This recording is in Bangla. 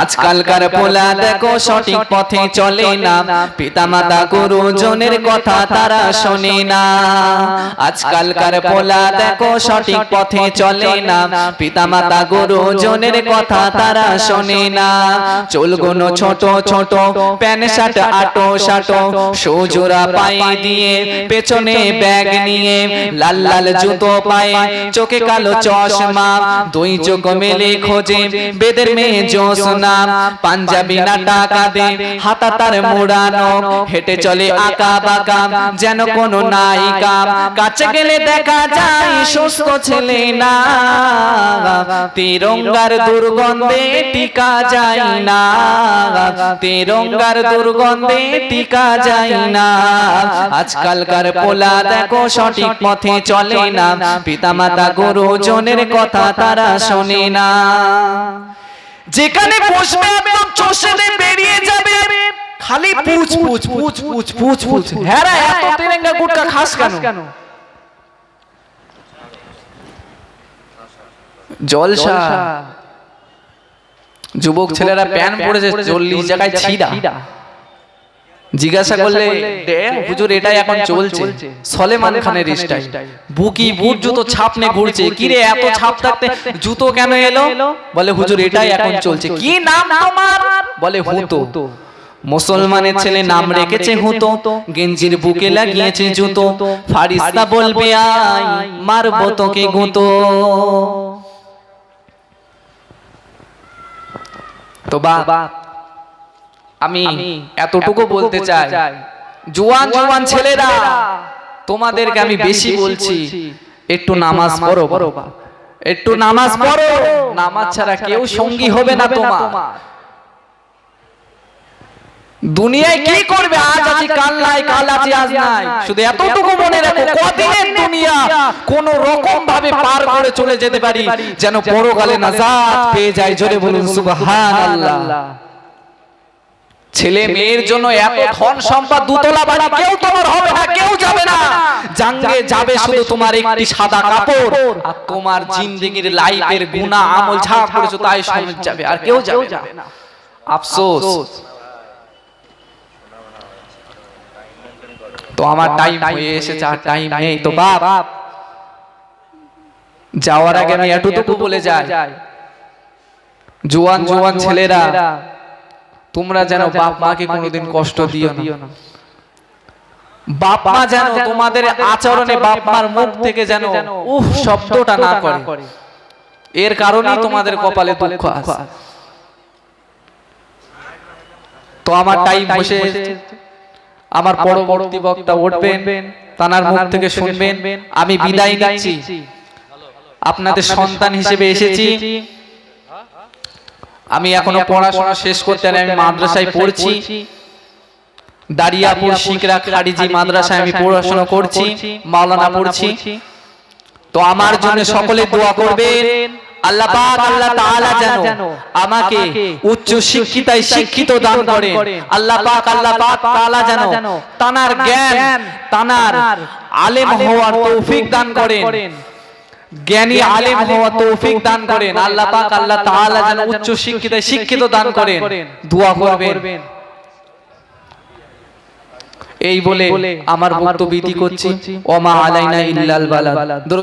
আজকালকার পোলা দেখো সঠিক পথে চলে না, পিতামাতা গুরুজনের কথা তারা শোনে না। আজকালকার পোলা দেখো সঠিক পথে চলে না, পিতামাতা গুরুজনের কথা তারা শোনে না। চুলগুলো ছোট ছোট, প্যান্ট শার্ট আটো শাটো, সুজোড়া পায়ে দিয়ে পেছনে ব্যাগ নিয়ে, লাল লাল জুতো পায়ে, চোখে কালো চশমা, দুই চোখ মেলে খোঁজে বেদের মেয়ে জোসনা। পাঞ্জাবি না টাকা দে, হাতা তার মোড়ানো, হেঁটে চলে আঁকা বাঁকা যেন কোনো নায়িকা। কাছে গেলে দেখা যায় সুস্থ ছেলে না, তিরঙ্গার দুর্গন্ধে টিকা যায় না, তিরঙ্গার দুর্গন্ধে টিকা যায় না। আজকালকার পোলা দেখো সঠিক পথে চলে না, পিতামাতা গুরুজনের কথা তারা শোনে না। যেখানে বসবে একদম চষে দিয়ে বেরিয়ে যাবে, খালি পুছ পুছ পুছ পুছ পুছ পুছ। হ্যাঁ রে, এত তেরেঙ্গা গুটকা খাস কেন? জলসা। যুবক ছেলেরা প্যান্ট পরেছে 40 জায়গায় ছিঁড়া। জিজ্ঞাসা করলে হুজুর এটাই এখন চলছে, সলেমান খানের স্টাইল। বুকি বুট জুতো ছাপনে ঘুরছে। কি রে এত ছাপ থাকতে জুতো কেন এলো? বলে হুজুর এটাই এখন চলছে। কি নাম তোমার? বলে হুতো। মুসলমানের ছেলে নাম রেখেছে হুতো, গেঞ্জির বুকে লাগিয়েছে জুতো। ফারিস্তা বলবে আয় মারবো তোকে গুঁতো। তো বাপ আমি এতটুকু বলতে চাই, জোয়ান জোয়ান ছেলেরা তোমাদেরকে আমি বেশি বলছি, একটু নামাজ পড়ো, একটু নামাজ পড়ো। নামাজ ছাড়া কেউ সঙ্গী হবে না তোমার। দুনিয়ায় কি করবে? আজ আছি কাল নাই, কাল আছি আজ নাই। শুধু এতটুকু মনে রাখো, কদিনের দুনিয়া কোন রকম ভাবে পার করে চলে যেতে পারি, যেন পরকালে নাজাত পেয়ে যায়। জোরে বলুন সুবহানাল্লাহ। ছেলে মেয়ের জন্য এত ধন সম্পদ, দুতলা বাড়ি, কেউ তোমার হবে না, কেউ যাবে না। জাঙ্গে যাবে শুধু তোমার একটি সাদা কাপড়, আর তোমার জিন্দেগির লাইফের গুনাহ আমল যা করেছো তাই সমেত যাবে, আর কেউ যাবে না। আফসোস। তো আমার টাইম হয়ে এসেছে, আর টাইম নেই। তো বাপ যাওয়ার আগে আমি এতটুকু বলে যাই, জোয়ান জোয়ান ছেলেরা তোমরা যেন বাপ মাকে কোনোদিন কষ্ট দিও না। বাপ মা যেন তোমাদের আচরণে, বাপ মার মুখ থেকে যেন উফ শব্দটা না করে। এর কারণেই তোমাদের কপালে দুঃখ আছে। তো আমার টাইম বসে, আমার পরবর্তী বক্তা উঠবেন, তানার মুখ থেকে শুনবেন। আমি বিদায় নিচ্ছি। আপনাদের সন্তান হিসেবে এসেছি। আমি এখনো পড়াশোনা শেষ করতে নাই, আমি মাদ্রাসায় পড়ছি। দারিয়াপুর শিকরা খারিজি মাদ্রাসায় আমি পড়াশোনা করছি, মাওলানা পড়ছি। তো আমার জন্য সকলে দোয়া করবেন, আল্লাহ পাক আল্লাহ তাআলা যেন আমাকে উচ্চ শিক্ষিত দান করেন। আল্লাহ পাক তাআলা যেন তানার জ্ঞান, তানার আলেম হওয়ার তৌফিক দান করেন, জ্ঞানী আলেম হওয়া তৌফিক দান করেন। আল্লাহ পাক আল্লাহ তাআলা যেন উচ্চ শিক্ষিত দান করেন। দোয়া করবেন। এই বলে আমার বক্তব্য ইতি করছি। ওমা আলাইনা ইল্লাল বালাগ।